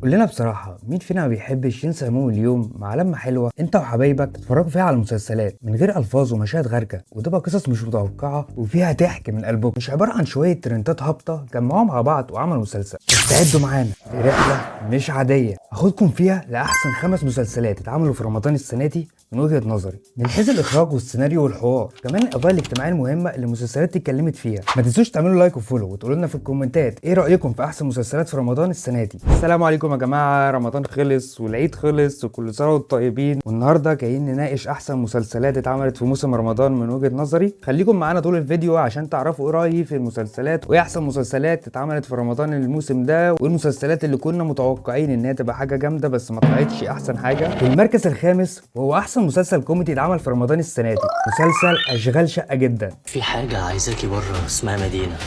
قول لنا بصراحة، مين فينا ما بيحبش ينسى هموم اليوم مع لمة حلوة انت وحبايبك تتفرجوا فيها على المسلسلات من غير الفاظ ومشاهد غارقة، وتبقى قصص مش متوقعة وفيها ضحك من قلبكم، مش عبارة عن شوية ترندات هابطة جمعوها مع بعض وعملوا مسلسل. استعدوا معانا لرحلة مش عادية هاخدكم فيها لأحسن 5 مسلسلات اتعملوا في رمضان السنة دي من وجهة نظري، من حيث الإخراج والسيناريو والحوار، كمان القضايا الاجتماعية المهمة اللي المسلسلات دي اتكلمت فيها. ما تنسوش تعملوا لايك وفولو وتقولوا لنا في الكومنتات ايه رأيكم في أحسن مسلسلات في رمضان السنة دي. السلام عليكم يا جماعة، رمضان خلص والعيد خلص وكل سنة وانتم طيبين، والنهارده جايين نناقش أحسن مسلسلات اتعملت في موسم رمضان من وجهة نظري. خليكم معانا طول الفيديو عشان تعرفوا ايه رأيي في المسلسلات وايه أحسن مسلسلات اتعملت في رمضان الموسم ده، وايه المسلسلات اللي كنا متوقعين انها تبقى حاجة جامدة بس ما طلعتش أحسن حاجة. في المركز الخامس وهو أحسن مسلسل كوميدي اتعمل في رمضان السنة دي، مسلسل أشغال شقة جدا. في حاجة عايزاكي بره اسمها مدينة.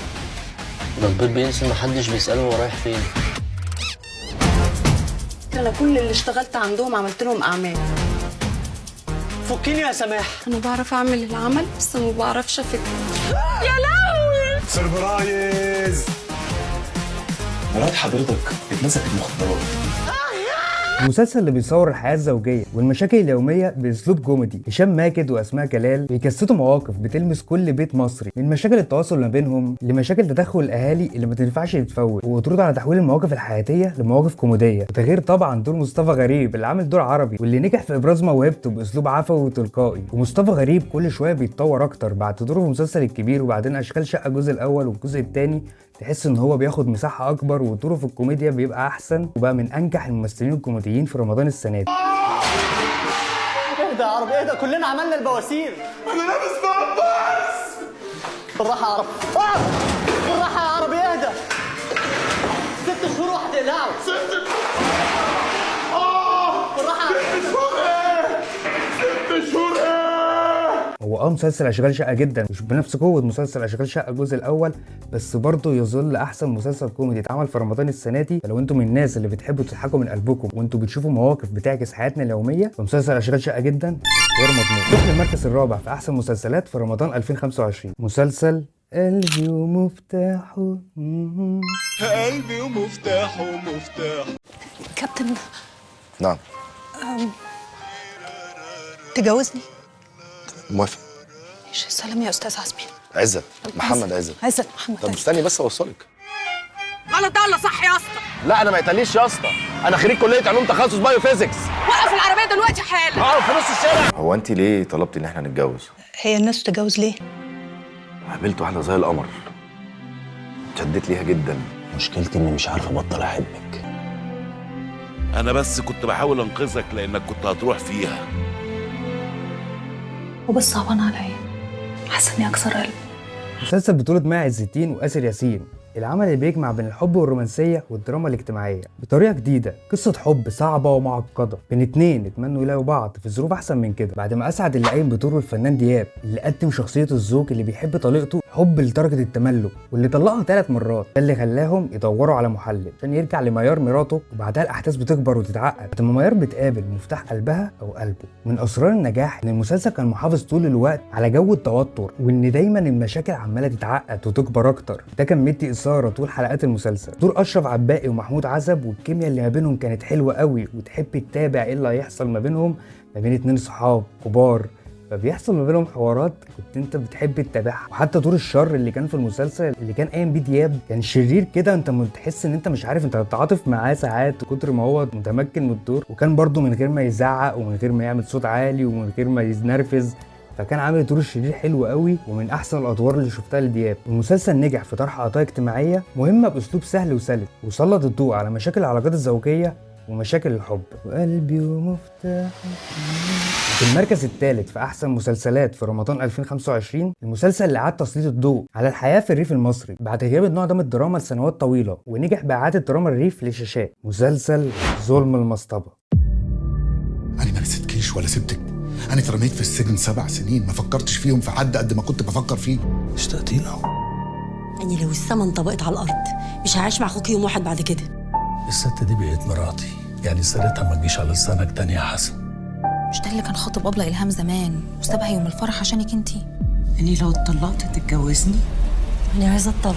ده البيض بينزل محدش بيسأله هو رايح فين. انا كل اللي اشتغلت عندهم عملت لهم اعمال. فكيني يا سماح. انا بعرف اعمل العمل بس ما بعرفش افك. يا لهوي سربرايز. مرات حضرتك اتمسكت مخدرات. المسلسل اللي بيصور الحياة الزوجية والمشاكل اليومية بأسلوب كوميدي. هشام ماجد وأسماء جلال بيجسدوا مواقف بتلمس كل بيت مصري، من مشاكل التواصل ما بينهم لمشاكل تدخل الأهالي اللي ما تنفعش تتفوت، وترد على تحويل المواقف الحياتية لمواقف كوميدية. وده غير طبعا دور مصطفى غريب اللي عامل دور عربي واللي نجح في إبراز موهبته بأسلوب عفوي وتلقائي. ومصطفى غريب كل شوية بيتطور أكتر بعد دوره في المسلسل الكبير وبعدين أشغال شقة الجزء الأول والجزء الثاني، تحس ان هو بياخد مساحه اكبر ودوره في الكوميديا بيبقى احسن، وبقى من انجح الممثلين الكوميديين في رمضان السنه دي. اهدى يا عربي اهدى، كلنا عملنا البواسير. انا لابس بامبرز. بالراحة يا عربي. بالراحة يا عربي اهدى. 6 شهور وهتقلعوا. 6 بالراحة يا 6 شهور ايه؟ 6 شهور ايه؟ هو مسلسل اشغال شقه جدا مش بنفس قوه مسلسل اشغال شقه الجزء الاول، بس برضه يظل احسن مسلسل كوميدي اتعمل في رمضان السنه دي. فلو انتم من الناس اللي بتحبوا تضحكوا من قلبكم وانتم بتشوفوا مواقف بتعكس حياتنا اليوميه، فمسلسل اشغال شقه جدا غير مضمون. دخل المركز الرابع في احسن مسلسلات في رمضان 2025 مسلسل قلبي ومفتاحه. قلبي ومفتاحه ومفتاحه. كابتن نعم. تجوزني؟ موافق. ماشي. سلام يا استاذ عزمي. عزت محمد عزت. عزت محمد. طب استني بس اوصلك. غلط ده ولا صح يا اسطى؟ لا انا ما يتقاليش يا اسطى، انا خريج كليه علوم تخصص بايو فيزيكس. وقف العربيه دلوقتي حالا. في نص الشارع. هو انت ليه طلبتي ان احنا نتجوز؟ هي الناس تتجوز ليه؟ قابلت واحده زي القمر، اتشدت ليها جدا. مشكلتي اني مش عارف ابطل احبك. أنا بس كنت بحاول أنقذك لأنك كنت هتروح فيها. وبس صعبان عليا، حاسه اني اكسر قلبي. مسلسل بطولة ماعز عز الدين وآسر ياسين، العمل اللي بيجمع بين الحب والرومانسية والدراما الاجتماعية بطريقة جديدة. قصة حب صعبة ومعقدة بين 2 اتمنوا يلاقوا بعض في ظروف أحسن من كده، بعد ما أسعد اللي قايم بدوره الفنان دياب اللي قدم شخصية الزوج اللي بيحب طليقته حب لدرجة التملك واللي طلقها 3 مرات، ده اللي خلاهم يدوروا على محلل عشان يرجع لميار مراته. وبعدها الأحداث بتكبر وتتعقد بعد ما ميار بتقابل مفتاح قلبها أو قلبه. من أسرار النجاح إن المسلسل كان محافظ طول الوقت على جو التوتر، وإن دايما المشاكل عمالة تتعقد وتكبر أكتر، ده كان مدي إثارة طول حلقات المسلسل. دور أشرف عباقي ومحمود عزب والكيمياء اللي ما بينهم كانت حلوة قوي، وتحب تتابع إيه اللي هيحصل ما بينهم، ما بين 2 صحاب كبار فبيحصل ما بينهم حوارات كنت انت بتحب تتابعها. وحتى دور الشر اللي كان في المسلسل اللي كان قايم بيه دياب كان شرير كده، انت بتحس ان انت مش عارف انت تتعاطف معاه ساعات كتر ما هو متمكن من الدور، وكان برضه من غير ما يزعق ومن غير ما يعمل صوت عالي ومن غير ما يتنرفز، فكان عامل دور الشرير حلو قوي ومن احسن الادوار اللي شفتها لدياب. المسلسل نجح في طرح قضايا اجتماعيه مهمه باسلوب سهل وسلس، وسلط الضوء على مشاكل العلاقات الزوجيه ومشاكل الحب. وقلبي ومفتاحه. في المركز الثالث في احسن مسلسلات في رمضان 2025 المسلسل اللي اعاد تسليط الضوء على الحياه في الريف المصري بعد غياب النوع ده من الدراما لسنوات طويله، ونجح باعاده دراما الريف للشاشات، مسلسل ظلم المصطبه. انا ما نسيتكيش ولا سبتك، انا اترميت في السجن 7 سنين ما فكرتش فيهم في حد قد ما كنت بفكر فيه. اشتقتي له. أني لو السما انطبقت على الأرض مش هعيش مع أخوك يوم واحد بعد كده. الست دي بقت مراتي، يعني سيرتها ما تجيش على لسانك تاني يا حسن. مش ده اللي كان خاطب أبلة إلهام زمان وسابها يوم الفرح عشانك انتي؟ أني لو اتطلقت تتجوزني؟ أنا عايزة أتطلق.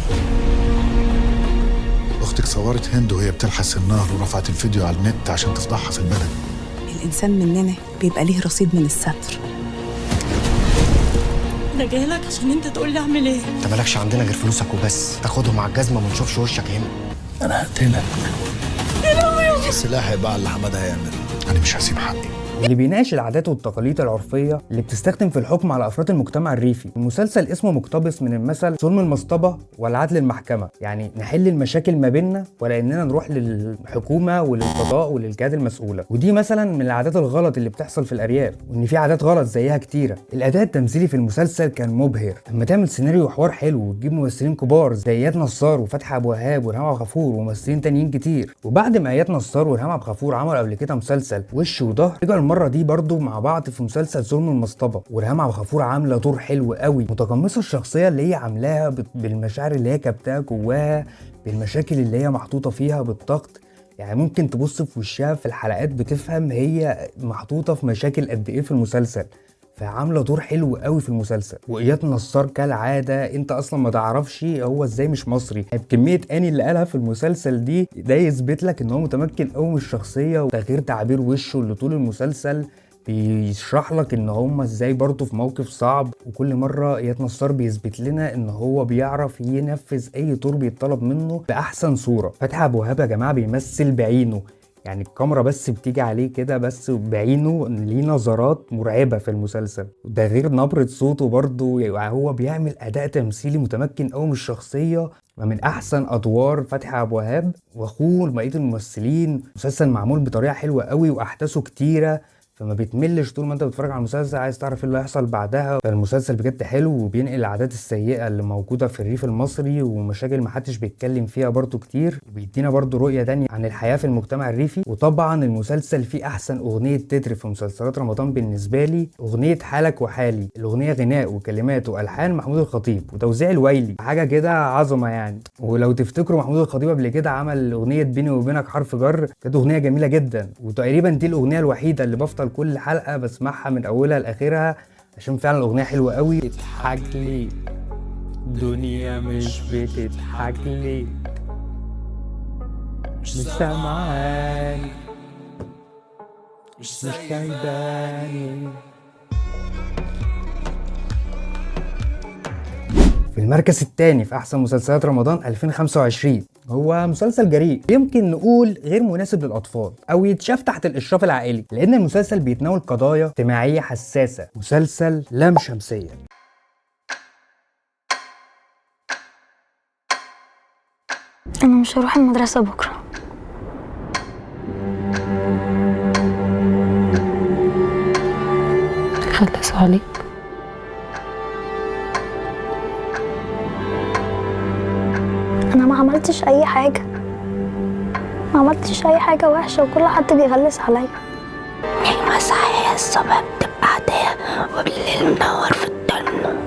اختك اختك صورت هند وهي بتلحس النار ورفعت الفيديو على النت عشان تفضحها في البلد. الإنسان مننا بيبقى ليه رصيد من الستر. انا جاي لك عشان انت تقول لي اعمل ايه. انت مالكش عندنا غير فلوسك وبس، تاخدهم على الجزمه وما نشوفش وشك هنا. انا هقتلك. السلاح هيبقى اللي حماده هيعمل. انا مش هسيب حقي. اللي بيناقش العادات والتقاليد العرفية اللي بتستخدم في الحكم على أفراد المجتمع الريفي. المسلسل اسمه مقتبس من المثل ظلم المصطبة والعدل المحكمة، يعني نحل المشاكل ما بيننا ولا إننا نروح للحكومة وللقضاء وللجهات المسؤولة. ودي مثلا من العادات الغلط اللي بتحصل في الأرياف، وإن في عادات غلط زيها كتيرة. الأداء التمثيلي في المسلسل كان مبهر. لما تعمل سيناريو وحوار حلو وتجيب ممثلين كبار زي إياد نصار وفتحي أبو وهاب وريهام عبد الغفور وممثلين تانيين كتير، وبعد ما إياد نصار وريهام عبد الغفور عملوا قبل كده مسلسل وش وظهر، رجعوا المره دي برضو مع بعض في مسلسل ظلم المصطبه، وريهام عبد الغفور عامله دور حلو قوي، متقمصه الشخصيه اللي هي عاملاها بالمشاعر اللي هي كابتاها جواها، بالمشاكل اللي هي محطوطه فيها، بالضغط. يعني ممكن تبص في وشها في الحلقات بتفهم هي محطوطه في مشاكل قد ايه في المسلسل، فعامله دور حلو قوي في المسلسل. واياد نصار كالعاده انت اصلا ما تعرفش هو ازاي مش مصري، بكميه اني اللي قالها في المسلسل دي ده يثبت لك ان هو متمكن قوي من الشخصيه، وتغيير تعابير وشه اللي طول المسلسل بيشرح لك ان هم ازاي برضه في موقف صعب. وكل مره اياد نصار بيثبت لنا ان هو بيعرف ينفذ اي دور بيطلب منه باحسن صوره. فتحي ابو وهاب يا جماعه بيمثل بعينه، يعني الكاميرا بس بتيجي عليه كده بس بعينه، ليه نظرات مرعبه في المسلسل. ده غير نبره صوته برضه، يعني هو بيعمل اداء تمثيلي متمكن قوي من الشخصيه، ومن احسن ادوار فتحي ابو وهاب واخوه بقيه الممثلين. مسلسل معمول بطريقه حلوه قوي واحداثه كتيره، فما بتملش طول ما انت بتتفرج على المسلسل، عايز تعرف ايه اللي هيحصل بعدها. فالمسلسل بجد حلو وبينقل العادات السيئه اللي موجوده في الريف المصري ومشاكل محدش بيتكلم فيها برضو كتير، وبيدينا برضو رؤيه تانية عن الحياه في المجتمع الريفي. وطبعا المسلسل فيه احسن اغنيه تتر في مسلسلات رمضان بالنسبه لي، اغنيه حالك وحالي. الاغنيه غناء وكلمات والحان محمود الخطيب وتوزيع الويلي، حاجه كده عظمه يعني. ولو تفتكروا محمود الخطيب قبل كده عمل اغنيه بيني وبينك حرف جر، كانت اغنيه جميله جدا، وتقريبا دي الاغنيه الوحيده اللي بفضل كل حلقه بسمعها من اولها لاخرها عشان فعلا الاغنيه حلوه قوي. تضحك لي دنيا مش بتضحك لي، مش سامعاني مش سايباني. في المركز الثاني في احسن مسلسلات رمضان 2025 هو مسلسل جريء، يمكن نقول غير مناسب للاطفال او يتشاف تحت الاشراف العائلي، لان المسلسل بيتناول قضايا اجتماعيه حساسه. مسلسل لام شمسيه. انا مش هروح المدرسه بكره. خلصوا عليك. انا ما عملتش اي حاجه، ما عملتش اي حاجه وحشه، وكل حد بيغلس عليا. نايمة صحية الصبح بتبقى عادية وبالليل منور في الضلمة.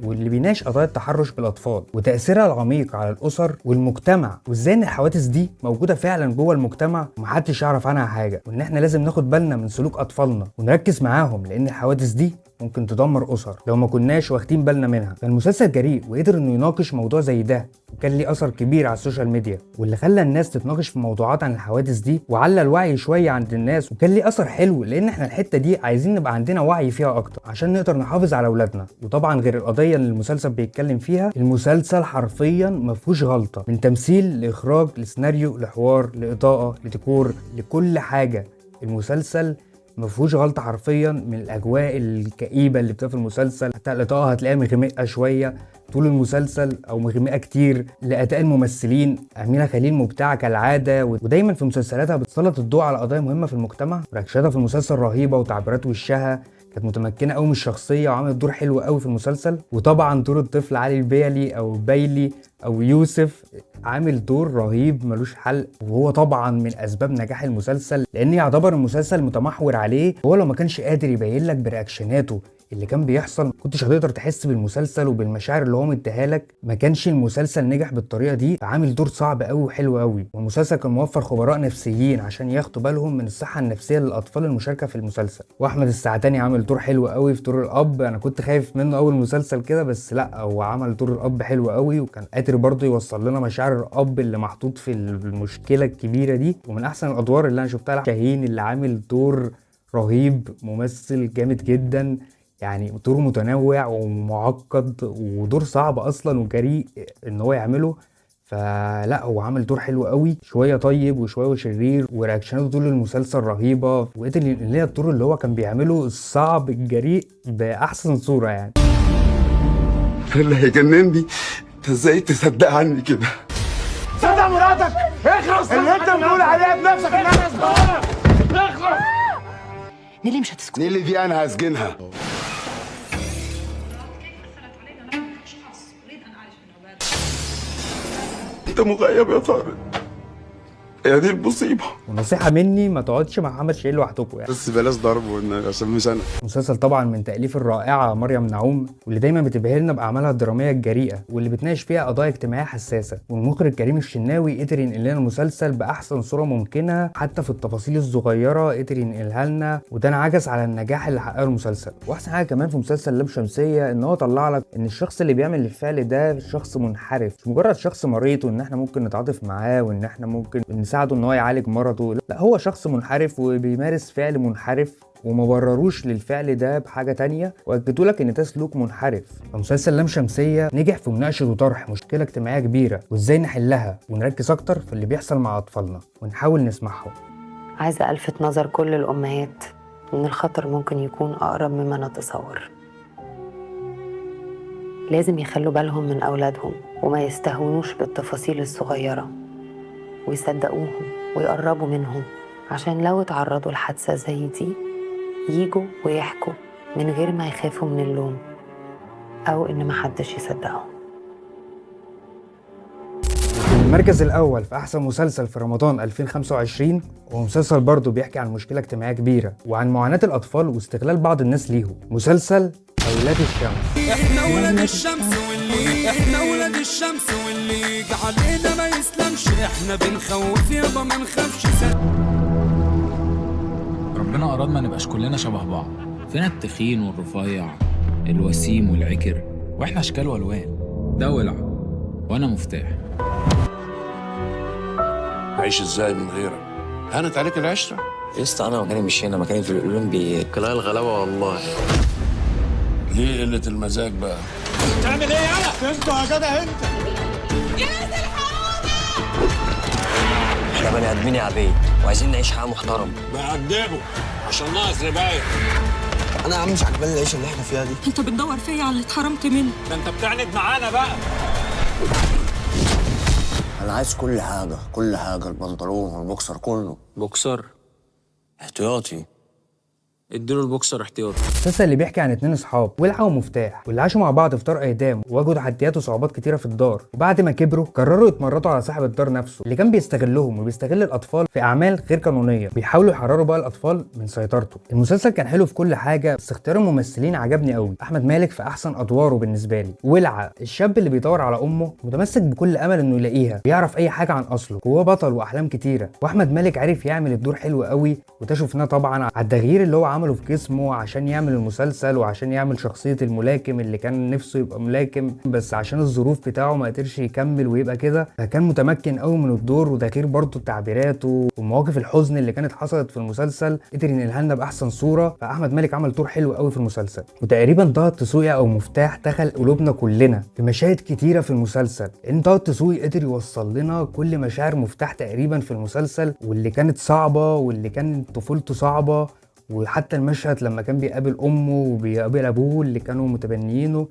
واللي بيناقش قضايا التحرش بالاطفال وتاثيرها العميق على الاسر والمجتمع، وازاي ان الحوادث دي موجوده فعلا جوه المجتمع ومحدش يعرف عنها حاجه، وان احنا لازم ناخد بالنا من سلوك اطفالنا ونركز معاهم، لان الحوادث دي ممكن تدمر اسر لو ما كناش واخدين بالنا منها. فالمسلسل جريء وقدر انه يناقش موضوع زي ده، وكان ليه اثر كبير على السوشيال ميديا، واللي خلى الناس تتناقش في موضوعات عن الحوادث دي وعلى الوعي شويه عند الناس. وكان ليه اثر حلو، لان احنا الحته دي عايزين نبقى عندنا وعي فيها اكتر عشان نقدر نحافظ على اولادنا. وطبعا غير القضيه اللي المسلسل بيتكلم فيها، المسلسل حرفيا ما فيهوش غلطه، من تمثيل لاخراج لسيناريو لحوار لاضاءه لديكور لكل حاجه. المسلسل ما فيهوش غلطه حرفيا، من الاجواء الكئيبه اللي بتبقى في المسلسل، حتى الاضاءه هتلاقيها مغمقه شويه طول المسلسل او مغمقه كتير. لاداء الممثلين، امينه خليل مبدعه كالعاده، ودايما في مسلسلاتها بتسلط الضوء على قضايا مهمه في المجتمع. رياكشناتها في المسلسل رهيبه، وتعبيرات وشها كانت متمكنه قوي من الشخصيه، وعملت دور حلو قوي في المسلسل. وطبعا دور الطفل علي البيلي او بايلي او يوسف عامل دور رهيب ملوش حل، وهو طبعا من اسباب نجاح المسلسل، لان يعتبر المسلسل متمحور عليه. هو لو ما كانش قادر يبين لك برياكشناته اللي كان بيحصل كنتش هتقدر تحس بالمسلسل وبالمشاعر اللي هو مديها لك. ما كانش المسلسل نجح بالطريقه دي، عامل دور صعب قوي وحلو قوي. والمسلسل كان موفر خبراء نفسيين عشان ياخدوا بالهم من الصحه النفسيه للاطفال المشاركه في المسلسل. واحمد السعداني عامل دور حلو قوي في دور الاب. انا كنت خايف منه اول مسلسل كده، بس لا، هو عمل دور الاب حلو قوي، وكان قادر برضه يوصل لنا مشاعر الاب اللي محطوط في المشكله الكبيره دي. ومن احسن الادوار اللي انا شفتها شاهين، اللي عامل دور رهيب، ممثل جامد جدا، يعني دور متنوع ومعقد ودور صعب اصلا وجريء ان هو يعمله. فلا، هو عامل دور حلو قوي، شويه طيب وشويه شرير، ورياكشناته طول المسلسل رهيبه، وقدر ينقل لنا الدور اللي هو كان بيعمله الصعب الجريء باحسن صوره يعني. اللي هيجنني انت ازاي تصدق عني كده؟ صدق مراتك، اخلص اللي انت بتقول عليها بنفسك انها صغيره. اخلص. نيلي مش هتسكت. نيلي دي انا هسجنها. انت مغيب يا طارق، هي دي المصيبه. ونصيحه مني، ما تقعدش مع محمد شاهين لوحدكم يعني، بس بلاش ضرب عشان مش انا. المسلسل طبعا من تأليف الرائعه مريم نعوم، واللي دايما بتبهر لنا باعمالها الدراميه الجريئه واللي بتناقش فيها قضايا اجتماعيه حساسه. والمخرج كريم الشناوي قدر ينقل لنا المسلسل باحسن صوره ممكنه، حتى في التفاصيل الصغيره قدر ينقلها لنا، وده انعكس على النجاح اللي حققه المسلسل. واحسن حاجه كمان في مسلسل لام شمسيه ان هو طلع لك ان الشخص اللي بيعمل الفعل ده شخص منحرف، مش مجرد شخص مريض وان احنا ممكن نتعاطف معاه وان احنا ممكن نساعده ان هو يعالج مرضه. لا، هو شخص منحرف وبيمارس فعل منحرف، وما برروش للفعل ده بحاجه تانية، واكدوا لك ان ده سلوك منحرف. فمسلسل لام شمسيه نجح في مناقشه وطرح مشكله اجتماعيه كبيره، وازاي نحلها ونركز اكتر في اللي بيحصل مع اطفالنا ونحاول نسمعهم. عايزه الفت نظر كل الامهات ان الخطر ممكن يكون اقرب مما نتصور. لازم يخلوا بالهم من اولادهم وما يستهونوش بالتفاصيل الصغيره، ويصدقوهم ويقربوا منهم، عشان لو اتعرضوا لحادثة زي دي ييجوا ويحكوا من غير ما يخافوا من اللوم أو إن محدش يصدقهم. المركز الأول في أحسن مسلسل في رمضان 2025 هو مسلسل برضه بيحكي عن مشكلة اجتماعية كبيرة وعن معاناة الأطفال واستغلال بعض الناس ليهم، مسلسل أولاد الشمس. احنا ولاد الشمس واللي علينا ما يسلمش، احنا بنخوف يابا ما نخافش. ربنا أراد ما نبقاش كلنا شبه بعض، فينا التخين والرفيع، الوسيم والعكر، واحنا أشكال وألوان. ده ولع وأنا مفتاح. عيش ازاي من غيرك؟ هانت عليك العشرة يا اسطى. انا مكاني مش هنا، مكاني في الاولمبي. كلها الغلابه والله. ليه قلة المزاج بقى؟ تعمل ايه يالا؟ انتوا يا جدع انت. يا ناس الحقونا! احنا بني ادمين يا عبيد وعايزين نعيش حياه محترمه. بقدمه عشان ناقص رباية. انا يا عم مش عاجباني العيشه اللي احنا فيها دي. انت بتدور فيا على اللي اتحرمت منه. ده انت بتعند معانا بقى. انا عايز كل حاجه، البنطلون والبوكسر كله. بوكسر احتياطي، اديله البوكسر احتياطي. المسلسل اللي بيحكي عن اتنين اصحاب، ولعة ومفتاح، واللي عاشوا مع بعض في دار ايتام وواجهوا تحديات وصعوبات كتيره في الدار، وبعد ما كبروا قرروا يتمردوا على صاحب الدار نفسه اللي كان بيستغلهم وبيستغل الاطفال في اعمال غير قانونيه، بيحاولوا يحرروا بقى الاطفال من سيطرته. المسلسل كان حلو في كل حاجه، بس اختيار الممثلين عجبني قوي. احمد مالك في احسن ادواره بالنسبه لي، ولعة الشاب اللي بيدور على امه متمسك بكل امل انه يلاقيها، بيعرف اي حاجه عن اصله، هو بطل واحلام كتيره. واحمد مالك عارف يعمل الدور حلو قوي، وده شفناه طبعا على التغيير اللي هو عمله في جسمه عشان يعمل المسلسل وعشان يعمل شخصية الملاكم اللي كان نفسه يبقى ملاكم، بس عشان الظروف بتاعه ما قدرش يكمل ويبقى كده. فكان متمكن قوي من الدور، وده غير برضه تعبيراته ومواقف الحزن اللي كانت حصلت في المسلسل قدر ينقلها لنا باحسن صورة. فاحمد مالك عمل دور حلو قوي في المسلسل. وتقريبا طه الدسوقي او مفتاح دخل قلوبنا كلنا في مشاهد كتيرة في المسلسل، ان طه الدسوقي قدر يوصل لنا كل مشاعر مفتاح تقريبا في المسلسل، واللي كانت صعبة واللي كانت طفولته صعبة، وحتى المشهد لما كان بيقابل امه وبيقابل ابوه اللي كانوا متبنيينه،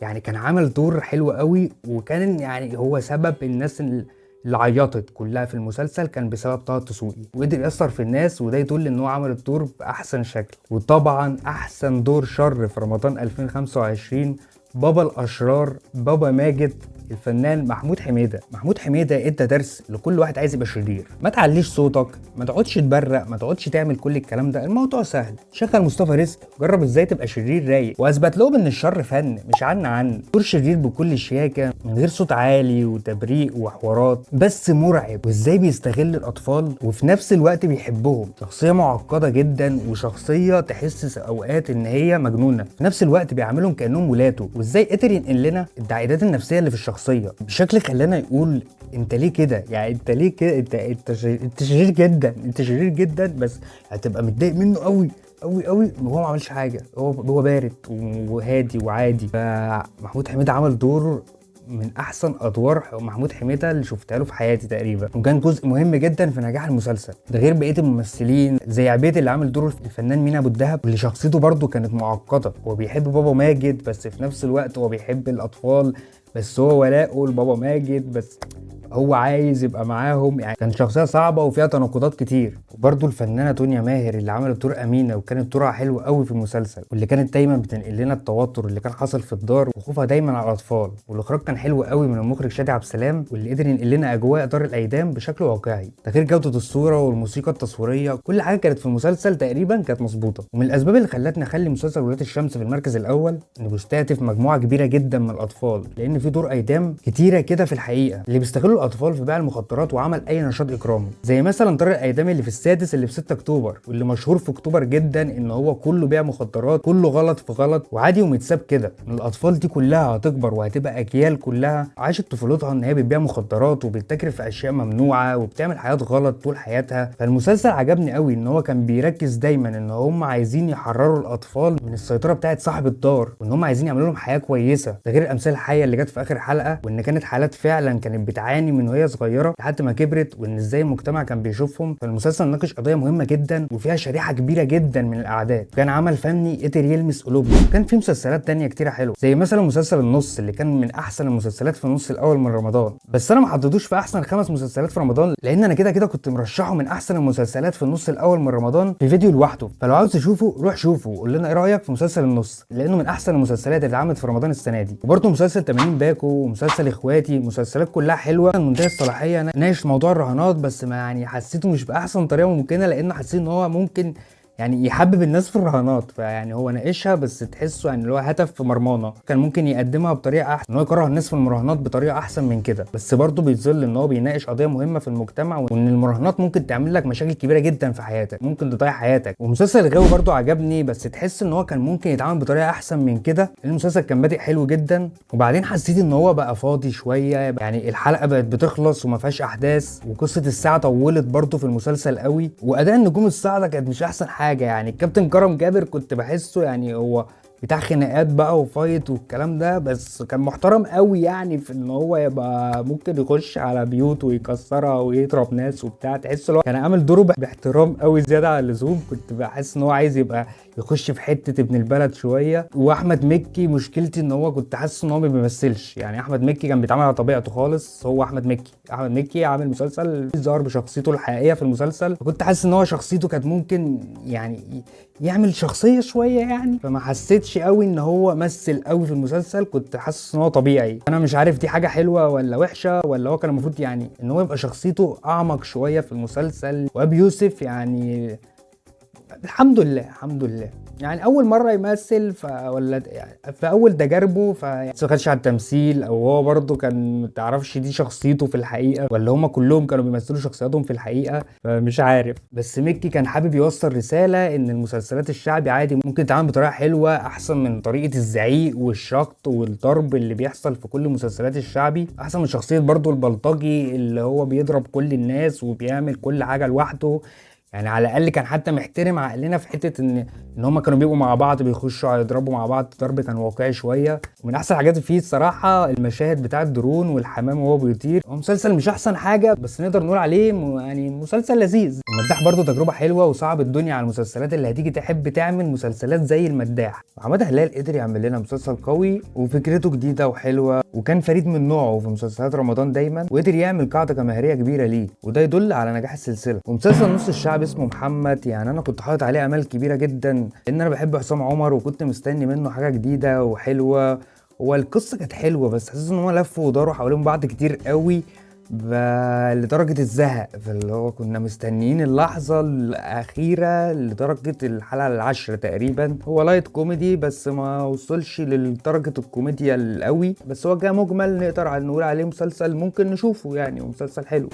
يعني كان عمل دور حلو قوي. وكان يعني هو سبب الناس اللي عيطت كلها في المسلسل كان بسبب طه الدسوقي، وقدر يأثر في الناس، وده يدل ان هو عمل الدور باحسن شكل. وطبعا احسن دور شر في رمضان 2025 بابا الاشرار، بابا ماجد الفنان محمود حميده. محمود حميده ادى درس لكل واحد عايز يبقى شرير. ما تعليش صوتك، ما تقعدش تبرق، ما تقعدش تعمل كل الكلام ده، الموضوع سهل. شغل مصطفى رزق جرب ازاي تبقى شرير رايق، واثبت لهم ان الشر فن مش عن دور شرير بكل شياكه من غير صوت عالي وتبريق وحوارات، بس مرعب. وازاي بيستغل الاطفال وفي نفس الوقت بيحبهم. شخصيه معقده جدا وشخصيه تحس اوقات ان هي مجنونه، في نفس الوقت بيعاملهم كانهم ولاده. وازاي قدر ينقل لنا التعقيدات النفسيه اللي في الشخصيه بشكل خلانا يقول انت ليه كده، يعني انت ليه كده، انت شرير جدا، انت شرير جدا، بس هتبقى متضايق منه قوي قوي قوي. وهو ما عملش حاجه، هو بارد وهادي وعادي. فمحمود حميده عمل دور من احسن ادوار محمود حميده اللي شفتها له في حياتي تقريبا، وكان جزء مهم جدا في نجاح المسلسل. ده غير بقيه الممثلين زي عبيد اللي عامل دور الفنان مينا ابو الدهب، واللي شخصيته برده كانت معقده. هو بيحب بابا ماجد بس في نفس الوقت هو بيحب الاطفال، بس هو ولاؤه لبابا ماجد، بس هو عايز يبقى معاهم. يعني كان شخصيه صعبه وفيها تناقضات كتير. وبرده الفنانه دنيا ماهر اللي عملت دور امينه، وكانت دورها حلو قوي في المسلسل، واللي كانت دايما بتنقل لنا التوتر اللي كان حاصل في الدار وخوفها دايما على الاطفال. والاخراج كان حلو قوي من المخرج شادي عبد السلام، واللي قدر ينقل لنا اجواء دار الايتام بشكل واقعي. ده غير جوده الصوره والموسيقى التصويريه، كل حاجه كانت في المسلسل تقريبا كانت مظبوطه. ومن الاسباب اللي خلتني اخلي مسلسل ولاد الشمس في المركز الاول انه بيستهدف مجموعه كبيره جدا من الاطفال، لان في دور ايتام كتيره كده في الحقيقه اللي بيستغلوا الاطفال في بيع المخدرات وعمل اي نشاط اكرامي، زي مثلا دار الايتام اللي في السادس اللي في 6 اكتوبر، واللي مشهور في اكتوبر جدا ان هو كله بيع مخدرات، كله غلط في غلط وعادي ومتساب كده. ان الاطفال دي كلها هتكبر وهتبقى اجيال كلها عاشت طفولتها ان هي بتبيع مخدرات وبتتاجر في اشياء ممنوعه وبتعمل حياه غلط طول حياتها. فالمسلسل عجبني قوي ان هو كان بيركز دايما ان هم عايزين يحرروا الاطفال من السيطره بتاعه صاحب الدار، وان هم عايزين يعملوا لهم حياه كويسه. ده غير الامثال الحيه اللي جت في اخر حلقه، وان كانت حالات فعلا كانت بتعاني من وهي صغيره لحد ما كبرت، وان ازاي المجتمع كان بيشوفهم. فالمسلسل ناقش قضيه مهمه جدا وفيها شريحه كبيره جدا من الاعداد. كان عمل فني قدر يلمس قلوبنا. كان في مسلسلات تانية كتيره حلوه، زي مثلا مسلسل النص اللي كان من احسن المسلسلات في النص الاول من رمضان، بس انا ما حطيتوش في احسن 5 مسلسلات في رمضان، لان انا كده كنت مرشحه من احسن المسلسلات في النص الاول من رمضان في فيديو لوحده. فلو عاوز تشوفه روح شوفه وقول لنا ايه رايك في مسلسل النص، لانه من احسن المسلسلات اللي اتعملت في رمضان السنه دي. وبرده مسلسل 80 باكو ومسلسل اخواتي، مسلسلات كلها حلوه. منتهي الصلاحيه ناقش موضوع الرهانات، بس ما يعني حسيته مش باحسن طريقه ممكنه، لان حسيت ان هو ممكن يعني يحبب الناس في الرهانات. فيعني هو ناقشها بس تحسه يعني اللي هو هدف في مرمانه، كان ممكن يقدمها بطريقه احسن، ان هو يكره الناس في المراهنات بطريقه احسن من كده. بس برضه بيظل ان هو بيناقش قضيه مهمه في المجتمع، وان المراهنات ممكن تعمل لك مشاكل كبيره جدا في حياتك، ممكن تضيع حياتك. ومسلسل الغاوي برضه عجبني، بس تحس ان هو كان ممكن يتعامل بطريقه احسن من كده. المسلسل كان بادئ حلو جدا، وبعدين حسيت ان هو بقى فاضي شويه، يعني الحلقه بقت بتخلص وما فيهاش احداث، وقصه الساعه طولت برضه في المسلسل قوي، واداء النجوم الصاعده كانت مش احسن حاجه. يعني الكابتن كرم جابر كنت بحسه يعني هو بتاع خناقات بقى وفايت والكلام ده، بس كان محترم قوي يعني في ان هو يبقى ممكن يخش على بيوت ويكسرها ويضرب ناس وبتاع. تحس هو كان عامل دوره باحترام قوي زياده عن اللزوم. كنت بحس ان هو عايز يبقى يخش في حته ابن البلد شويه. واحمد مكي مشكلتي ان هو كنت حاسس ان هو ما بيمثلش، يعني احمد مكي كان بيتعامل على طبيعته خالص. هو احمد مكي عامل مسلسل ظهر بشخصيته الحقيقيه في المسلسل، فكنت حاسس ان هو شخصيته كانت ممكن يعني يعمل شخصيه شويه يعني، فما حسيتش قوي ان هو مثل قوي في المسلسل. كنت حاسس ان هو طبيعي. انا مش عارف دي حاجه حلوه ولا وحشه، ولا هو كان المفروض يعني ان هو يبقى شخصيته اعمق شويه في المسلسل. وابي يوسف يعني الحمد لله يعني اول مره يمثل ولا في اول تجاربه ما خدش على التمثيل، او هو برضه كان ما تعرفش دي شخصيته في الحقيقه ولا هم كلهم كانوا بيمثلوا شخصياتهم في الحقيقه، فمش عارف. بس مكي كان حابب يوصل رساله ان المسلسلات الشعبي عادي ممكن تتعامل بطريقه حلوه احسن من طريقه الزعيق والشخط والضرب اللي بيحصل في كل مسلسلات الشعبي، احسن من شخصيه برضه البلطجي اللي هو بيضرب كل الناس وبيعمل كل حاجه لوحده. يعني على الاقل كان حتى محترم عقلنا في حته ان هم كانوا بيبقوا مع بعض بيخشوا يضربوا مع بعض، الضرب كان واقعي شويه. ومن احسن الحاجات فيه الصراحه المشاهد بتاعه الدرون والحمام وهو بيطير. هو مسلسل مش احسن حاجه بس نقدر نقول عليه يعني مسلسل لذيذ. المداح برضو تجربه حلوه وصعب الدنيا على المسلسلات اللي هتيجي تحب تعمل مسلسلات زي المداح. وحماده هلال قدر يعمل لنا مسلسل قوي وفكرته جديده وحلوه، وكان فريد من نوعه في مسلسلات رمضان دايما، وقدر يعمل قاعده جماهيريه كبيره ليه، وده يدل على نجاح السلسله. ومسلسل نص الشعب اسمه محمد، يعني انا كنت حاطط عليه امال كبيره جدا لان انا بحب حسام عمر، وكنت مستني منه حاجه جديده وحلوه هو القصه كانت حلوه بس حاسس ان هم لفوا وداروا حوالين بعض كتير قوي لدرجة الزهق، فاللي هو كنا مستنيين اللحظة الأخيرة لدرجة الحلقة 10 تقريبا. هو لايت كوميدي بس ما وصلش لدرجة الكوميديا القوي، بس هو كمجمل نقدر نقول عليه مسلسل ممكن نشوفه يعني، ومسلسل حلو.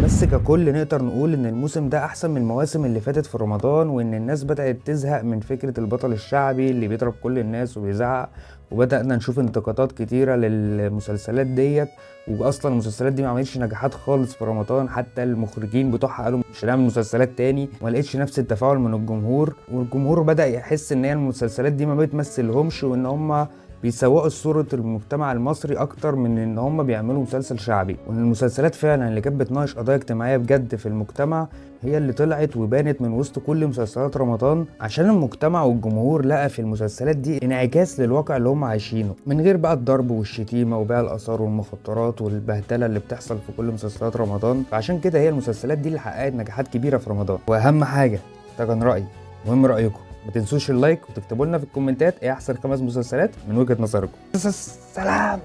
بس ككل نقدر نقول ان الموسم ده احسن من المواسم اللي فاتت في رمضان، وان الناس بدأت تزهق من فكرة البطل الشعبي اللي بيضرب كل الناس وبيزعق، وبدأنا نشوف انتقادات كتيرة للمسلسلات ديت. واصلا المسلسلات دي ما عملتش نجاحات خالص في رمضان، حتى المخرجين بتوعها قالوا مش هنعمل مسلسلات تاني، وما لقيتش نفس التفاعل من الجمهور، والجمهور بدأ يحس ان هي المسلسلات دي ما بتمثلهمش، وان هم بيسوقوا صورة المجتمع المصري اكتر من ان هم بيعملوا مسلسل شعبي. وان المسلسلات فعلا اللي كانت بتناقش قضايا اجتماعية بجد في المجتمع هي اللي طلعت وبانت من وسط كل مسلسلات رمضان، عشان المجتمع والجمهور لقى في المسلسلات دي انعكاس للواقع اللي هم عايشينه، من غير بقى الضرب والشتيمة وبيع الآثار والمخدرات والبهدلة اللي بتحصل في كل مسلسلات رمضان. فعشان كده هي المسلسلات دي اللي حققت نجاحات كبيرة في رمضان. واهم حاجة ده كان رأيي، مهم رأيكم، ما تنسوش اللايك وتكتبوا لنا في الكومنتات ايه احسن 5 مسلسلات من وجهة نظركم. سلام.